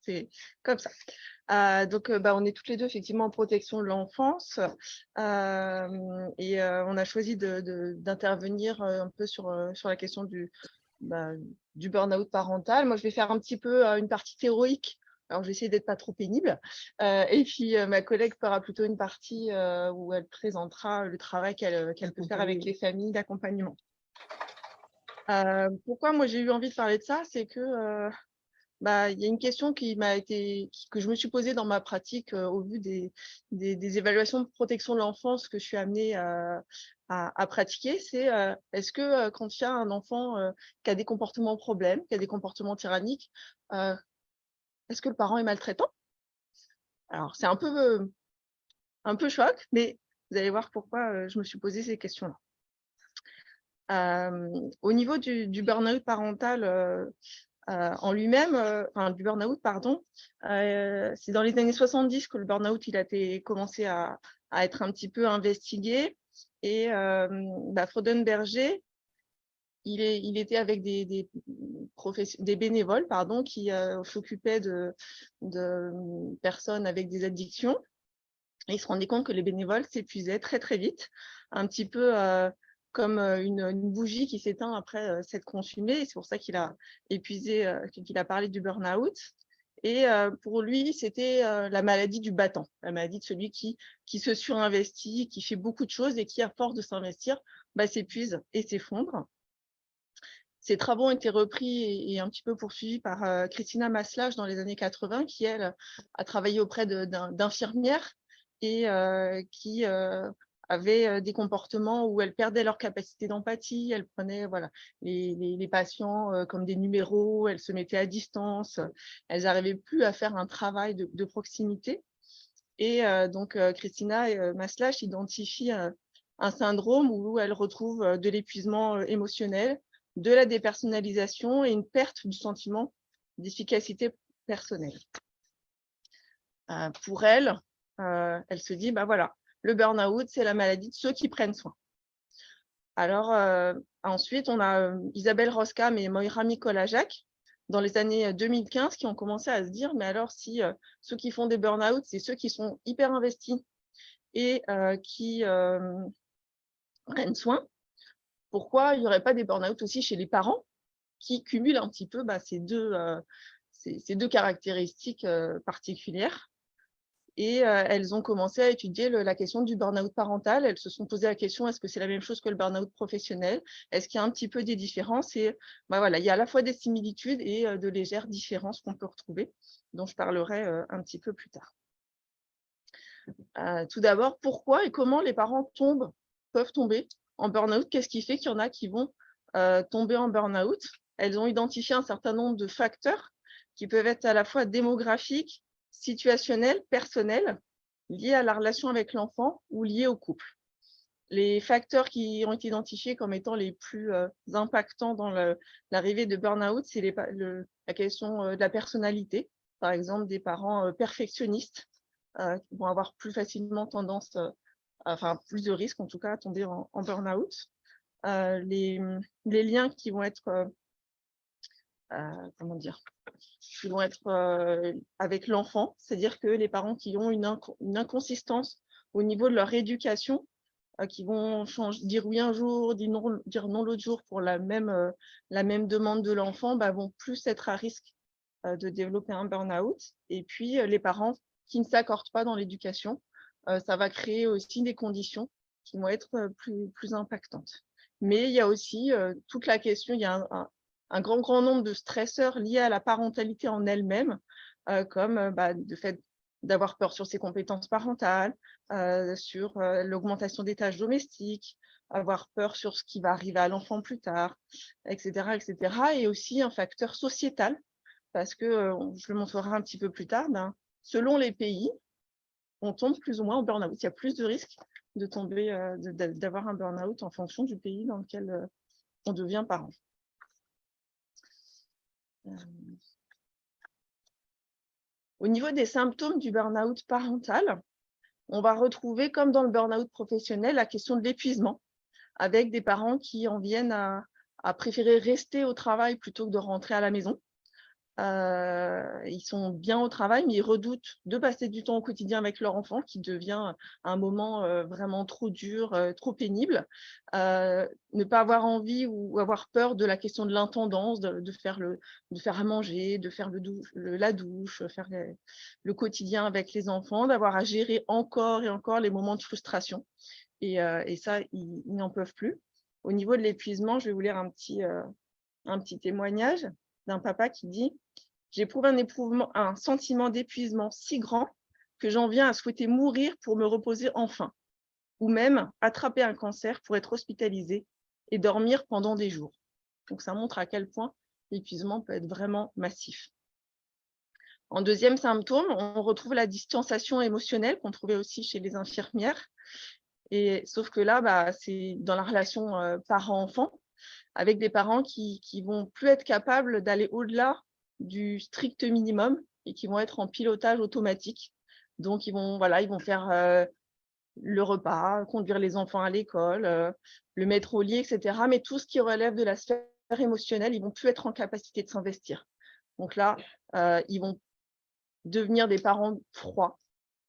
c'est comme ça. Donc, on est toutes les 2 effectivement en protection de l'enfance, on a choisi d'intervenir, un peu sur la question bah, du burn-out parental. Moi, je vais faire un petit peu, une partie théorique. Alors, je vais essayer d'être pas trop pénible, et puis, ma collègue fera plutôt une partie, où elle présentera le travail qu'elle peut faire avec les familles d'accompagnement. Pourquoi moi j'ai eu envie de parler de ça? C'est que, il y a une question que je me suis posée dans ma pratique, au vu des évaluations de protection de l'enfance que je suis amenée à pratiquer. C'est, est-ce que, quand il y a un enfant, qui a des comportements problèmes, qui a des comportements tyranniques, heu, est-ce que le parent est maltraitant? Alors c'est un peu choc, mais vous allez voir pourquoi, je me suis posé ces questions-là. Au niveau du burn-out parental, en lui-même, enfin du burn-out pardon, c'est dans les années 70 que le burn-out il a été commencé à être un petit peu investigué et Fraudenberger, il était avec des bénévoles pardon, qui, s'occupaient de personnes avec des addictions et il se rendait compte que les bénévoles s'épuisaient très, très vite, un petit peu, comme, une bougie qui s'éteint après, s'être consumée et c'est pour ça qu'il a épuisé, qu'il a parlé du burn-out et pour lui, c'était, la maladie du battant, la maladie de celui qui se surinvestit, qui fait beaucoup de choses et qui, à force de s'investir, s'épuise et s'effondre. Ses travaux ont été repris et un petit peu poursuivis par, Christina Maslach dans les années 80 qui, elle, a travaillé auprès d'infirmières et qui, avaient, des comportements où elles perdaient leur capacité d'empathie. Elles prenaient, voilà, les patients, comme des numéros, elles se mettaient à distance, elles n'arrivaient plus à faire un travail de proximité et Christina, Maslach identifie, un syndrome où elle retrouve, de l'épuisement, émotionnel, de la dépersonnalisation et une perte du sentiment d'efficacité personnelle. Pour elle, elle se dit: voilà, le burn-out, c'est la maladie de ceux qui prennent soin. Alors, ensuite, on a, Isabelle Roskam et Moira Mikolášek, dans les années, 2015, qui ont commencé à se dire: «Mais alors si, ceux qui font des burn-out, c'est ceux qui sont hyper investis et qui, prennent soin, pourquoi il n'y aurait pas des burn-out aussi chez les parents qui cumulent un petit peu, ces 2 caractéristiques, particulières?» Et elles ont commencé à étudier la question du burn-out parental. Elles se sont posé la question: est-ce que c'est la même chose que le burn-out professionnel? Est-ce qu'il y a un petit peu des différences? Et voilà, il y a à la fois des similitudes et de légères différences qu'on peut retrouver, dont je parlerai un petit peu plus tard. Tout d'abord, pourquoi et comment les parents peuvent tomber en burn-out? Qu'est-ce qui fait qu'il y en a qui vont tomber en burn-out? Elles ont identifié un certain nombre de facteurs qui peuvent être à la fois démographiques, situationnels, personnels, liés à la relation avec l'enfant ou liés au couple. Les facteurs qui ont été identifiés comme étant les plus impactants dans l'arrivée de burn-out, c'est la question de la personnalité. Par exemple, des parents perfectionnistes qui vont avoir plus facilement tendance, enfin plus de risques en tout cas à tomber en burn-out. Les liens qui vont être, comment dire? Qui vont être, avec l'enfant, c'est-à-dire que les parents qui ont une inconsistance au niveau de leur éducation, qui vont dire oui un jour, dire non l'autre jour pour la même demande de l'enfant, vont plus être à risque, de développer un burn-out et puis, les parents qui ne s'accordent pas dans l'éducation, ça va créer aussi des conditions qui vont être, plus impactantes. Mais il y a aussi, toute la question, il y a un grand nombre de stresseurs liés à la parentalité en elle-même, comme, le fait d'avoir peur sur ses compétences parentales, sur, l'augmentation des tâches domestiques, avoir peur sur ce qui va arriver à l'enfant plus tard et cetera et cetera et aussi un facteur sociétal parce que, je le montrerai un petit peu plus tard, selon les pays, on tombe plus ou moins en burn-out. Il y a plus de risques de tomber, d'avoir un burn-out en fonction du pays dans lequel, on devient parent. Au niveau des symptômes du burn-out parental, on va retrouver, comme dans le burn-out professionnel, la question de l'épuisement, avec des parents qui en viennent à préférer rester au travail plutôt que de rentrer à la maison. Ils sont bien au travail, mais ils redoutent de passer du temps au quotidien avec leur enfant, qui devient un moment vraiment trop dur, trop pénible. Ne pas avoir envie ou avoir peur de la question de l'intendance, de faire à manger, de faire la douche, faire le quotidien avec les enfants, d'avoir à gérer encore et encore les moments de frustration. Et ça, ils n'en peuvent plus. Au niveau de l'épuisement, je vais vous lire un petit témoignage d'un papa qui dit: j'éprouve un sentiment d'épuisement si grand que j'en viens à souhaiter mourir pour me reposer enfin, ou même attraper un cancer pour être hospitalisé et dormir pendant des jours. Donc ça montre à quel point l'épuisement peut être vraiment massif. En deuxième symptôme, on retrouve la distanciation émotionnelle qu'on trouvait aussi chez les infirmières. Et sauf que là, c'est dans la relation parent-enfant, avec des parents qui vont plus être capables d'aller au-delà du strict minimum et qui vont être en pilotage automatique. Donc, ils vont faire le repas, conduire les enfants à l'école, le mettre au lit, etc. Mais tout ce qui relève de la sphère émotionnelle, ils vont plus être en capacité de s'investir. Donc là, ils vont devenir des parents froids,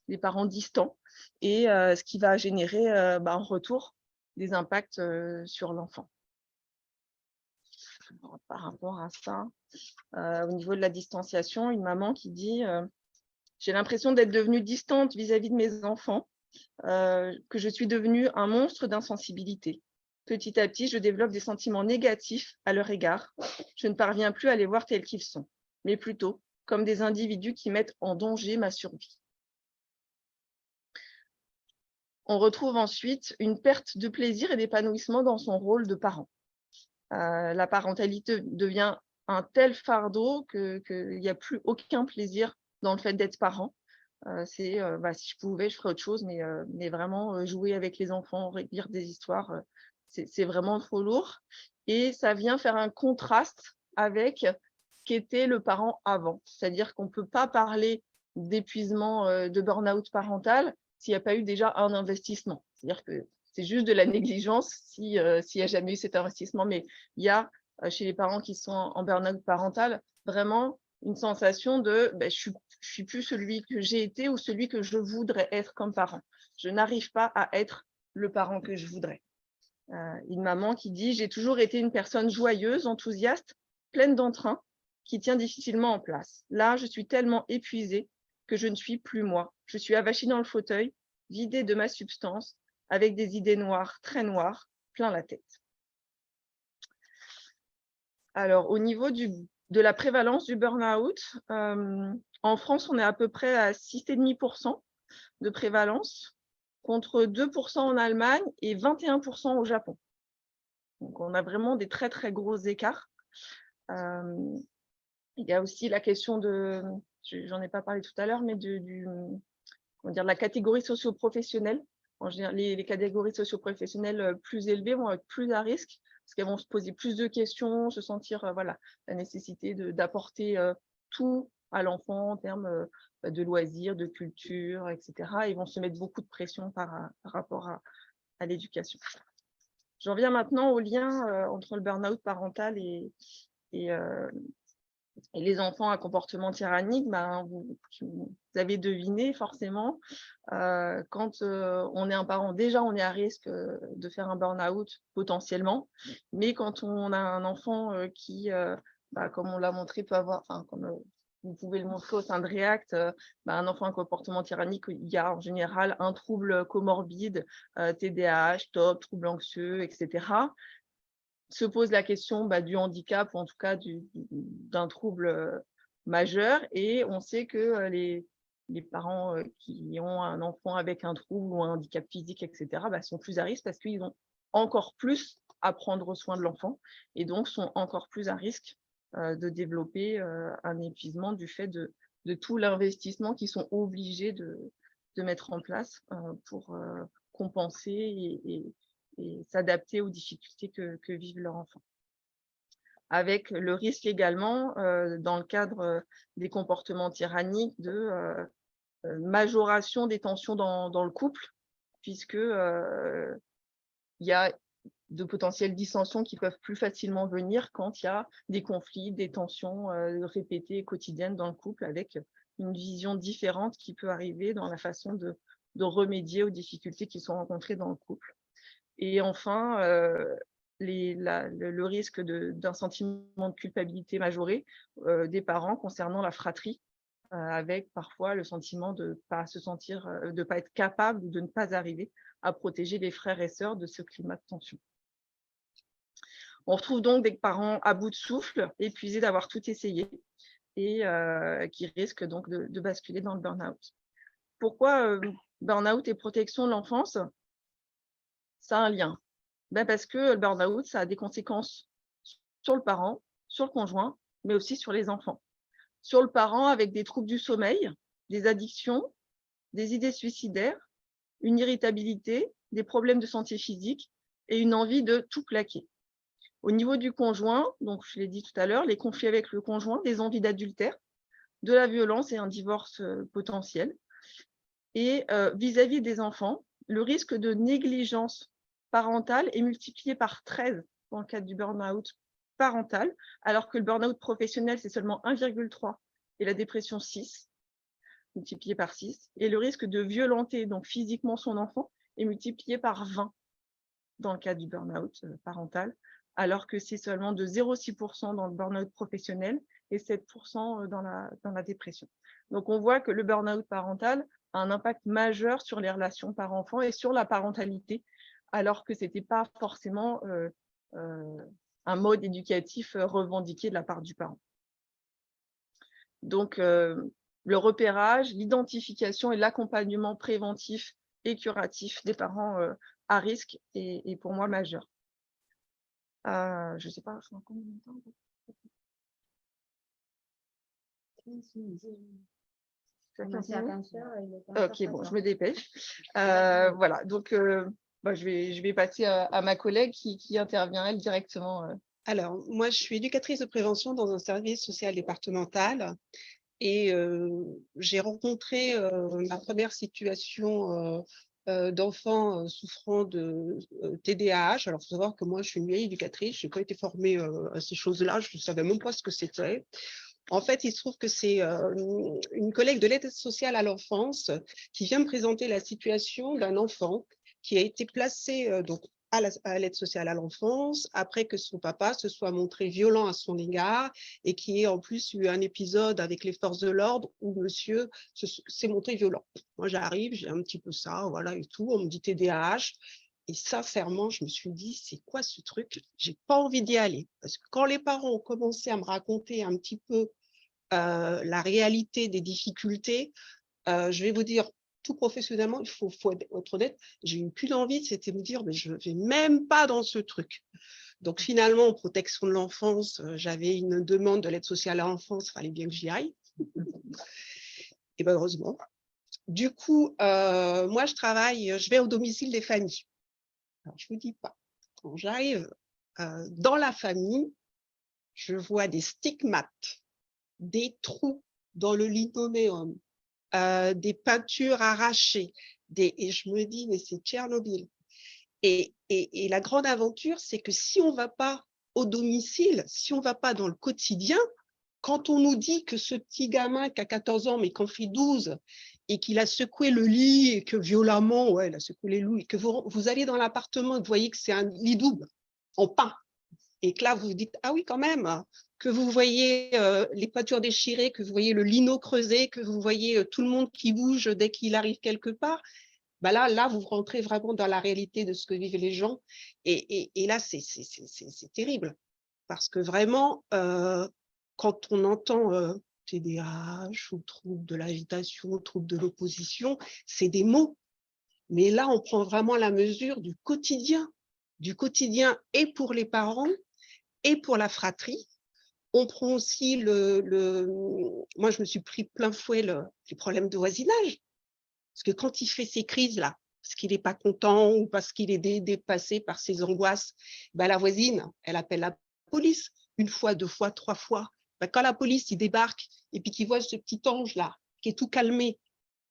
des parents distants, et ce qui va générer en retour des impacts sur l'enfant. Par rapport à ça, au niveau de la distanciation, une maman qui dit j'ai l'impression d'être devenue distante vis-à-vis de mes enfants, que je suis devenue un monstre d'insensibilité. Petit à petit, je développe des sentiments négatifs à leur égard. Je ne parviens plus à les voir tels qu'ils sont, mais plutôt comme des individus qui mettent en danger ma survie. On retrouve ensuite une perte de plaisir et d'épanouissement dans son rôle de parent. La parentalité devient un tel fardeau qu'il n'y a plus aucun plaisir dans le fait d'être parent. Si je pouvais, je ferais autre chose, mais vraiment jouer avec les enfants, lire des histoires, c'est vraiment trop lourd. Et ça vient faire un contraste avec ce qu'était le parent avant. C'est-à-dire qu'on ne peut pas parler d'épuisement, de burn-out parental s'il n'y a pas eu déjà un investissement. C'est-à-dire que c'est juste de la négligence s'il n'y a jamais eu cet investissement. Mais il y a, chez les parents qui sont en burn-out parental, vraiment une sensation de je suis plus celui que j'ai été ou celui que je voudrais être comme parent. Je n'arrive pas à être le parent que je voudrais. Une maman qui dit: j'ai toujours été une personne joyeuse, enthousiaste, pleine d'entrain, qui tient difficilement en place. Là, je suis tellement épuisée que je ne suis plus moi. Je suis avachie dans le fauteuil, vidée de ma substance, avec des idées noires, très noires, plein la tête. Alors, au niveau de la prévalence du burn-out, en France, on est à peu près à 6,5% de prévalence, contre 2% en Allemagne et 21% au Japon. Donc, on a vraiment des très, très gros écarts. Il y a aussi la question j'en ai pas parlé tout à l'heure, mais de la catégorie socio-professionnelle. En général, les catégories socio-professionnelles plus élevées vont être plus à risque, parce qu'elles vont se poser plus de questions, se sentir la nécessité d'apporter tout à l'enfant en termes de loisirs, de culture, etc. Ils vont se mettre beaucoup de pression par rapport à l'éducation. J'en viens maintenant au lien entre le burn-out parental et les enfants à comportement tyrannique. Vous avez deviné forcément, quand on est un parent, déjà on est à risque de faire un burn-out potentiellement, mais quand on a un enfant qui, comme on l'a montré, peut avoir, comme vous pouvez le montrer au sein de React, un enfant à comportement tyrannique, il y a en général un trouble comorbide, TDAH, TOP, trouble anxieux, etc. Se pose la question du handicap, ou en tout cas d'un trouble majeur, et on sait que les parents qui ont un enfant avec un trouble ou un handicap physique, etc., sont plus à risque parce qu'ils ont encore plus à prendre soin de l'enfant et donc sont encore plus à risque de développer un épuisement du fait de tout l'investissement qu'ils sont obligés de mettre en place pour compenser et s'adapter aux difficultés que vivent leurs enfants. Avec le risque également, dans le cadre des comportements tyranniques, de majoration des tensions dans le couple, puisque il y a de potentielles dissensions qui peuvent plus facilement venir quand il y a des conflits, des tensions répétées quotidiennes dans le couple, avec une vision différente qui peut arriver dans la façon de remédier aux difficultés qui sont rencontrées dans le couple. Et enfin, le risque d'un sentiment de culpabilité majoré des parents concernant la fratrie, avec parfois le sentiment de ne pas se sentir, de pas être capable ou de ne pas arriver à protéger les frères et sœurs de ce climat de tension. On retrouve donc des parents à bout de souffle, épuisés d'avoir tout essayé et qui risquent donc de basculer dans le burn-out. Pourquoi burn-out et protection de l'enfance? Ça a un lien. Parce que le burn-out, ça a des conséquences sur le parent, sur le conjoint, mais aussi sur les enfants. Sur le parent, avec des troubles du sommeil, des addictions, des idées suicidaires, une irritabilité, des problèmes de santé physique et une envie de tout plaquer. Au niveau du conjoint, donc je l'ai dit tout à l'heure, les conflits avec le conjoint, des envies d'adultère, de la violence et un divorce potentiel. Et vis-à-vis des enfants, le risque de négligence parentale est multiplié par 13 dans le cadre du burn-out parental, alors que le burn-out professionnel, c'est seulement 1,3 et la dépression 6, multiplié par 6. Et le risque de violenter donc physiquement son enfant est multiplié par 20 dans le cadre du burn-out parental, alors que c'est seulement de 0,6% dans le burn-out professionnel et 7% dans la dépression. Donc, on voit que le burn-out parental a un impact majeur sur les relations parents-enfants et sur la parentalité, alors que ce n'était pas forcément un mode éducatif revendiqué de la part du parent. Donc, le repérage, l'identification et l'accompagnement préventif et curatif des parents à risque est pour moi majeur. Je ne sais pas, je suis encore combien de temps? Ok, bon, je me dépêche. Voilà, donc je vais passer à ma collègue qui intervient, elle, directement. Alors, moi, je suis éducatrice de prévention dans un service social départemental et j'ai rencontré ma première situation d'enfants souffrant de TDAH. Alors, il faut savoir que moi, je suis une vieille éducatrice, je n'ai pas été formée à ces choses-là, je ne savais même pas ce que c'était. En fait, il se trouve que c'est une collègue de l'aide sociale à l'enfance qui vient me présenter la situation d'un enfant qui a été placé donc à l'aide sociale à l'enfance après que son papa se soit montré violent à son égard et qui ait en plus eu un épisode avec les forces de l'ordre où monsieur s'est montré violent. Moi, j'arrive, j'ai un petit peu ça, voilà et tout, on me dit TDAH. Et sincèrement, je me suis dit, c'est quoi ce truc? J'ai pas envie d'y aller. Parce que quand les parents ont commencé à me raconter un petit peu la réalité des difficultés, je vais vous dire, tout professionnellement, il faut être honnête, j'ai eu qu'une envie, c'était de me dire, mais je ne vais même pas dans ce truc. Donc finalement, en protection de l'enfance, j'avais une demande de l'aide sociale à l'enfance, il fallait bien que j'y aille. Et bien heureusement. Du coup, moi, je vais au domicile des familles. Alors, je ne vous dis pas, quand j'arrive dans la famille, je vois des stigmates, des trous dans le linoléum, des peintures arrachées, et je me dis, mais c'est Tchernobyl. Et la grande aventure, c'est que si on ne va pas au domicile, si on ne va pas dans le quotidien, quand on nous dit que ce petit gamin qui a 14 ans, mais qu'en fait 12, et qu'il a secoué le lit, et que violemment, ouais, il a secoué les loups, et que vous allez dans l'appartement et vous voyez que c'est un lit double, en pain, et que là, vous vous dites, ah oui, quand même, que vous voyez les peintures déchirées, que vous voyez le lino creusé, que vous voyez tout le monde qui bouge dès qu'il arrive quelque part, bah là, vous rentrez vraiment dans la réalité de ce que vivent les gens. Et là, c'est terrible. Parce que vraiment, quand on entend TDAH ou trouble de l'agitation, trouble de l'opposition, c'est des mots. Mais là, on prend vraiment la mesure du quotidien et pour les parents et pour la fratrie. On prend aussi moi, je me suis pris plein fouet les problèmes de voisinage. Parce que quand il fait ces crises-là, parce qu'il n'est pas content ou parce qu'il est dépassé par ses angoisses, ben, la voisine, elle appelle la police 1 fois, 2 fois, 3 fois. Ben, quand la police il débarque et puis qu'il voit ce petit ange-là qui est tout calmé,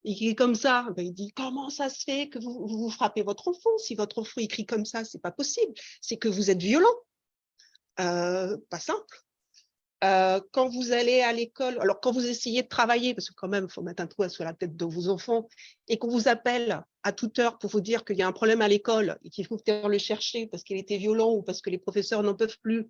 Il est comme ça. Ben, il dit, comment ça se fait que vous frappez votre enfant? Si votre enfant écrit comme ça, c'est pas possible. C'est que vous êtes violent. Pas simple. Quand vous allez à l'école, alors quand vous essayez de travailler, parce que quand même, il faut mettre un trou sur la tête de vos enfants, et qu'on vous appelle à toute heure pour vous dire qu'il y a un problème à l'école et qu'il faut venir le chercher parce qu'il était violent ou parce que les professeurs n'en peuvent plus,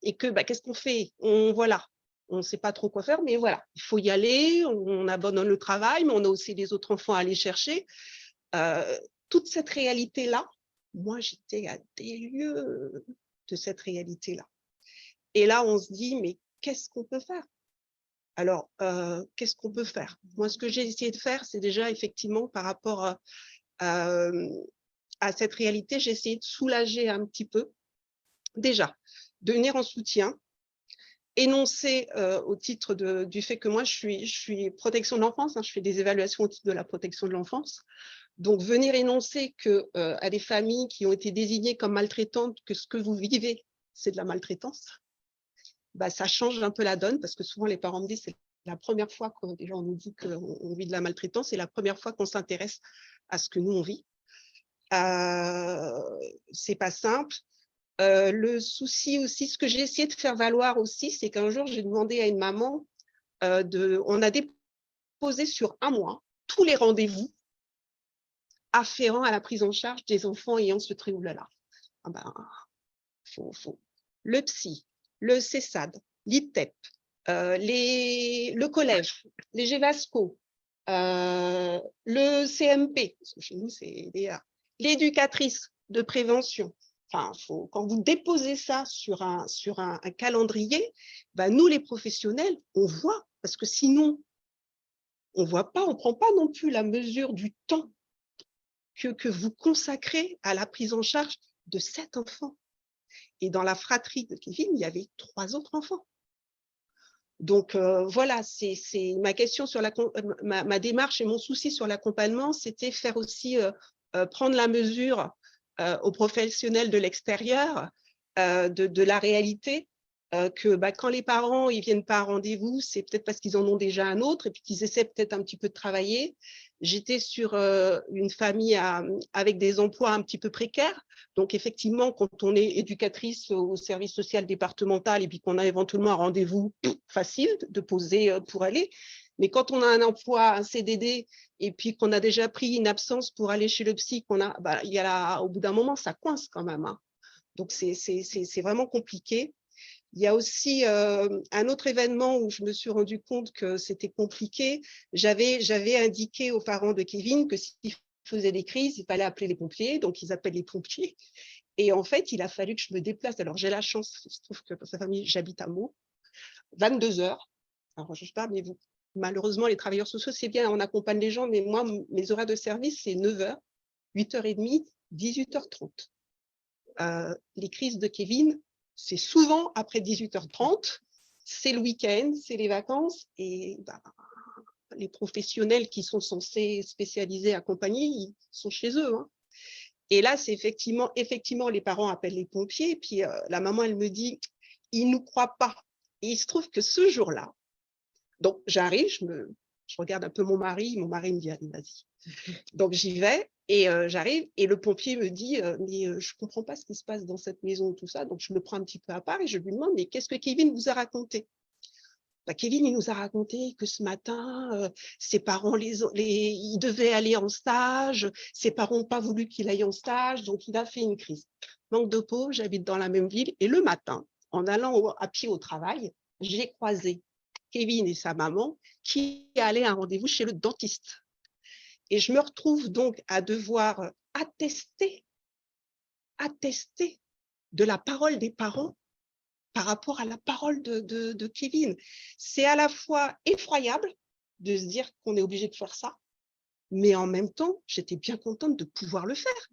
et que bah, qu'est-ce qu'on fait? Voilà, on ne sait pas trop quoi faire, mais voilà, il faut y aller, on abandonne le travail, mais on a aussi les autres enfants à aller chercher. Toute cette réalité-là, moi, j'étais à des lieues de cette réalité-là. Et là, on se dit, mais qu'est-ce qu'on peut faire? Alors, qu'est-ce qu'on peut faire? Moi, ce que j'ai essayé de faire, c'est déjà effectivement par rapport à cette réalité, j'ai essayé de soulager un petit peu. Déjà, de venir en soutien, énoncer au titre du fait que moi, je suis protection de l'enfance, hein, je fais des évaluations au titre de la protection de l'enfance. Donc, venir énoncer à des familles qui ont été désignées comme maltraitantes que ce que vous vivez, c'est de la maltraitance. Bah, ça change un peu la donne parce que souvent les parents me disent c'est la première fois que déjà on nous dit qu'on vit de la maltraitance, c'est la première fois qu'on s'intéresse à ce que nous on vit. C'est pas simple. Le souci aussi, ce que j'ai essayé de faire valoir aussi, c'est qu'un jour j'ai demandé à une maman on a déposé sur un mois tous les rendez-vous afférents à la prise en charge des enfants ayant ce trouble-là. Ah ben, le psy, le CESAD, l'ITEP, le collège, les GEVASCO, le CMP, parce que chez nous c'est l'éducatrice de prévention. Enfin, quand vous déposez ça sur un calendrier, ben nous les professionnels, on voit, parce que sinon, on ne voit pas, on ne prend pas non plus la mesure du temps que vous consacrez à la prise en charge de cet enfant. Et dans la fratrie de Kevin, il y avait 3 autres enfants. Donc voilà, c'est ma question sur ma démarche et mon souci sur l'accompagnement, c'était faire aussi prendre la mesure aux professionnels de l'extérieur de la réalité, que quand les parents ils viennent pas à rendez-vous, c'est peut-être parce qu'ils en ont déjà un autre et puis qu'ils essaient peut-être un petit peu de travailler. J'étais sur une famille avec des emplois un petit peu précaires. Donc, effectivement, quand on est éducatrice au service social départemental et puis qu'on a éventuellement un rendez-vous facile de poser pour aller, mais quand on a un emploi, un CDD, et puis qu'on a déjà pris une absence pour aller chez le psy, au bout d'un moment, ça coince quand même. Hein. Donc, c'est vraiment compliqué. Il y a aussi un autre événement où je me suis rendu compte que c'était compliqué. J'avais indiqué aux parents de Kevin que s'il faisait des crises, il fallait appeler les pompiers. Donc, ils appellent les pompiers. Et en fait, il a fallu que je me déplace. Alors, j'ai la chance, il se trouve que pour sa famille, j'habite à Meaux, 22 heures. Alors, je ne sais pas, mais malheureusement, les travailleurs sociaux, c'est bien, on accompagne les gens, mais moi, mes horaires de service, c'est 9 heures, 8h30, 18h30. Les crises de Kevin, c'est souvent après 18h30, c'est le week-end, c'est les vacances, et les professionnels qui sont censés spécialiser, accompagner, ils sont chez eux. Hein. Et là, c'est effectivement, les parents appellent les pompiers, et puis la maman, elle me dit, ils ne nous croient pas. Et il se trouve que ce jour-là, donc j'arrive, je regarde un peu mon mari me dit, allez, vas-y. Donc j'y vais, et j'arrive, et le pompier me dit, mais je ne comprends pas ce qui se passe dans cette maison, tout ça. Donc je me prends un petit peu à part et je lui demande, mais qu'est-ce que Kevin vous a raconté? Kevin, il nous a raconté que ce matin, ses parents, il devait aller en stage, ses parents n'ont pas voulu qu'il aille en stage, donc il a fait une crise. Manque de peau, j'habite dans la même ville, et le matin, en allant à pied au travail, j'ai croisé Kevin et sa maman qui allaient à un rendez-vous chez le dentiste. Et je me retrouve donc à devoir attester de la parole des parents par rapport à la parole de Kevin. C'est à la fois effroyable de se dire qu'on est obligé de faire ça, mais en même temps, j'étais bien contente de pouvoir le faire.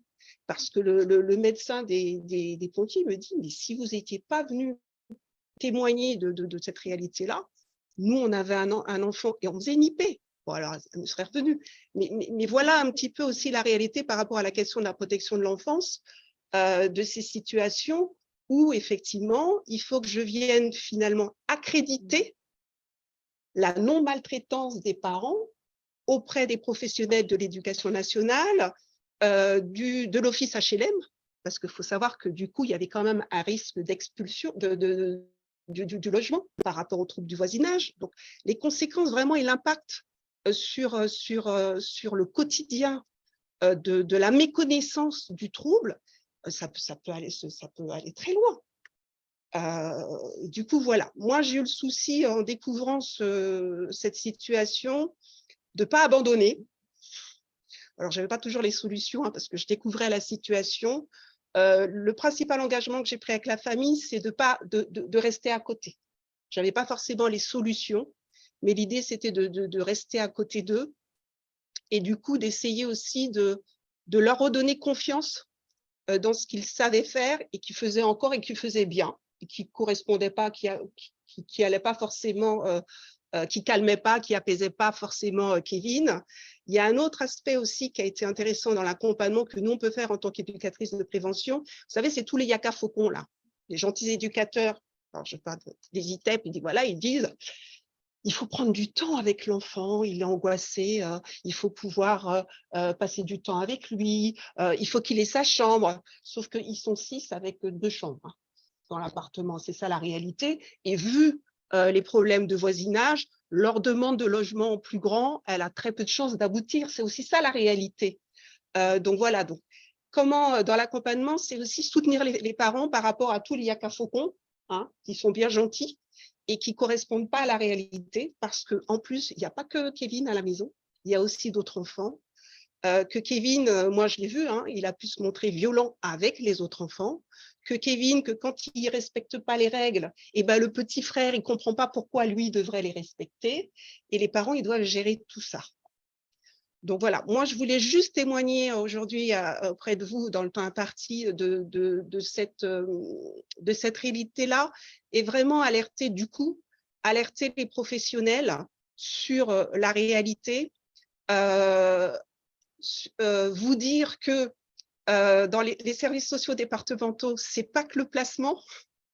Parce que le médecin des pompiers me dit, mais si vous n'étiez pas venu témoigner de cette réalité-là, nous, on avait un enfant et on faisait une IP. Bon, alors, elle me serait revenue. Mais voilà un petit peu aussi la réalité par rapport à la question de la protection de l'enfance, de ces situations où, effectivement, il faut que je vienne finalement accréditer la non-maltraitance des parents auprès des professionnels de l'éducation nationale, de l'office HLM, parce qu'il faut savoir que du coup, il y avait quand même un risque d'expulsion du logement par rapport aux troubles du voisinage. Donc, les conséquences vraiment et l'impact sur le quotidien de la méconnaissance du trouble, ça peut aller très loin. Du coup, voilà. Moi, j'ai eu le souci en découvrant cette situation de ne pas abandonner. Alors, je n'avais pas toujours les solutions parce que je découvrais la situation. Le principal engagement que j'ai pris avec la famille, c'est de rester à côté. Je n'avais pas forcément les solutions, mais l'idée, c'était de rester à côté d'eux et du coup, d'essayer aussi de leur redonner confiance dans ce qu'ils savaient faire et qu'ils faisaient encore et qu'ils faisaient bien et qui ne correspondaient pas, qui n'allaient pas forcément, qui ne calmaient pas, qui n'apaisaient pas forcément Kevin. Il y a un autre aspect aussi qui a été intéressant dans l'accompagnement que nous, on peut faire en tant qu'éducatrice de prévention. Vous savez, c'est tous les yaka faucons, là, les gentils éducateurs. Alors, je parle des ITEP, ils disent il faut prendre du temps avec l'enfant, il est angoissé, il faut pouvoir passer du temps avec lui, il faut qu'il ait sa chambre. Sauf qu'ils sont 6 avec 2 chambres dans l'appartement, c'est ça la réalité. Et vu les problèmes de voisinage, leur demande de logement plus grand, elle a très peu de chances d'aboutir. C'est aussi ça la réalité. Donc voilà, donc comment dans l'accompagnement, c'est aussi soutenir les parents par rapport à tous les yaka faucons, qui sont bien gentils, et qui ne correspondent pas à la réalité, parce qu'en plus, il n'y a pas que Kevin à la maison, il y a aussi d'autres enfants. Que Kevin, moi je l'ai vu, il a pu se montrer violent avec les autres enfants. Que Kevin, que quand il ne respecte pas les règles, le petit frère, il ne comprend pas pourquoi lui devrait les respecter. Et les parents, ils doivent gérer tout ça. Donc voilà, moi je voulais juste témoigner aujourd'hui auprès de vous dans le temps imparti de cette réalité-là et vraiment alerter les professionnels sur la réalité, vous dire que dans les services sociaux départementaux, ce n'est pas que le placement,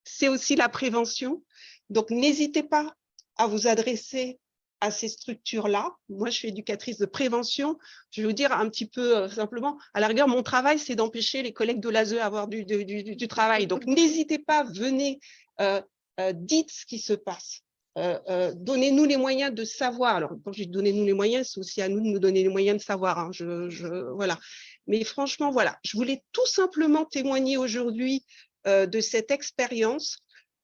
c'est aussi la prévention. Donc n'hésitez pas à vous adresser à ces structures-là. Moi, je suis éducatrice de prévention. Je vais vous dire un petit peu simplement, à la rigueur, mon travail, c'est d'empêcher les collègues de l'ASE à avoir du travail. Donc, n'hésitez pas, venez, dites ce qui se passe. Donnez-nous les moyens de savoir. Alors, quand je dis donnez-nous les moyens, c'est aussi à nous de nous donner les moyens de savoir. Voilà. Mais franchement, voilà, je voulais tout simplement témoigner aujourd'hui de cette expérience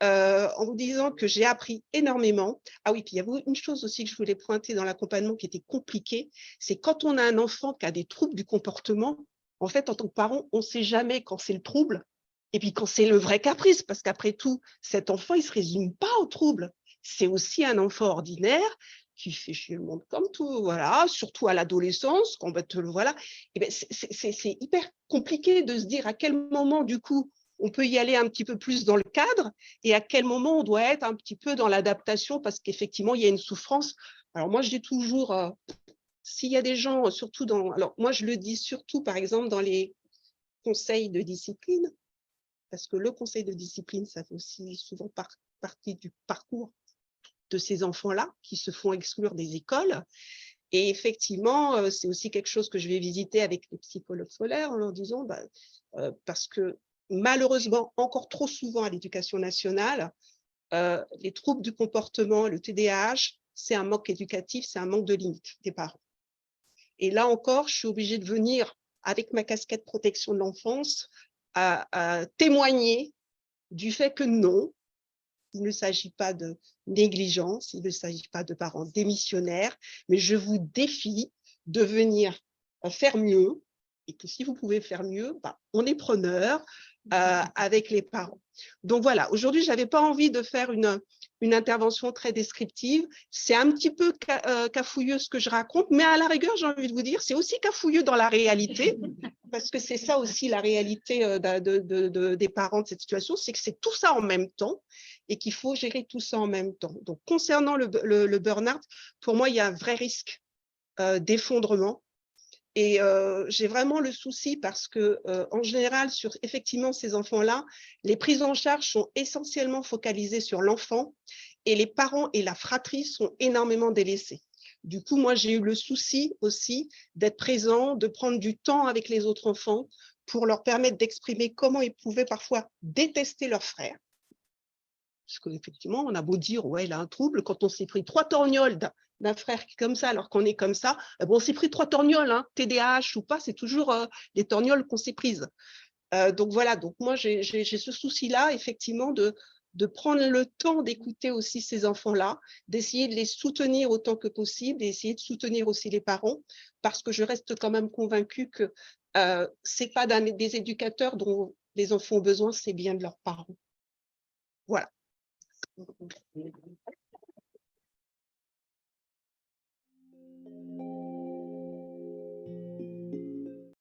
en vous disant que j'ai appris énormément. Ah oui, puis il y avait une chose aussi que je voulais pointer dans l'accompagnement qui était compliquée, c'est quand on a un enfant qui a des troubles du comportement, en fait, en tant que parent, on ne sait jamais quand c'est le trouble et puis quand c'est le vrai caprice, parce qu'après tout, cet enfant, il ne se résume pas au trouble. C'est aussi un enfant ordinaire qui fait chier le monde comme tout, voilà, surtout à l'adolescence, quand voilà. Et ben, c'est hyper compliqué de se dire à quel moment, du coup, on peut y aller un petit peu plus dans le cadre et à quel moment on doit être un petit peu dans l'adaptation parce qu'effectivement, il y a une souffrance. Alors moi, je dis toujours, s'il y a des gens, surtout alors moi, je le dis surtout, par exemple, dans les conseils de discipline, parce que le conseil de discipline, ça fait aussi souvent partie du parcours de ces enfants-là qui se font exclure des écoles. Et effectivement, c'est aussi quelque chose que je vais visiter avec les psychologues scolaires en leur disant, parce que malheureusement, encore trop souvent à l'éducation nationale, les troubles du comportement, le TDAH, c'est un manque éducatif, c'est un manque de limite des parents. Et là encore, je suis obligée de venir avec ma casquette protection de l'enfance à témoigner du fait que non, il ne s'agit pas de négligence, il ne s'agit pas de parents démissionnaires, mais je vous défie de venir faire mieux et que si vous pouvez faire mieux, on est preneur avec les parents. Donc voilà, aujourd'hui, je n'avais pas envie de faire une intervention très descriptive. C'est un petit peu cafouilleux ce que je raconte, mais à la rigueur, j'ai envie de vous dire, c'est aussi cafouilleux dans la réalité, parce que c'est ça aussi la réalité des parents de cette situation, c'est que c'est tout ça en même temps et qu'il faut gérer tout ça en même temps. Donc, concernant le burn-out, pour moi, il y a un vrai risque d'effondrement. Et j'ai vraiment le souci parce que, en général, sur effectivement ces enfants-là, les prises en charge sont essentiellement focalisées sur l'enfant et les parents et la fratrie sont énormément délaissés. Du coup, moi, j'ai eu le souci aussi d'être présent, de prendre du temps avec les autres enfants pour leur permettre d'exprimer comment ils pouvaient parfois détester leur frère. Parce qu'effectivement, on a beau dire, ouais, il a un trouble, quand on s'est pris 3 torgnoles d'un frère qui est comme ça, alors qu'on est comme ça, bon, on s'est pris 3 torgnoles, hein, TDAH ou pas, c'est toujours les torgnoles qu'on s'est prises. Donc voilà, donc moi, j'ai ce souci-là, effectivement, de prendre le temps d'écouter aussi ces enfants-là, d'essayer de les soutenir autant que possible, d'essayer de soutenir aussi les parents, parce que je reste quand même convaincue que ce n'est pas des éducateurs dont les enfants ont besoin, c'est bien de leurs parents. Voilà.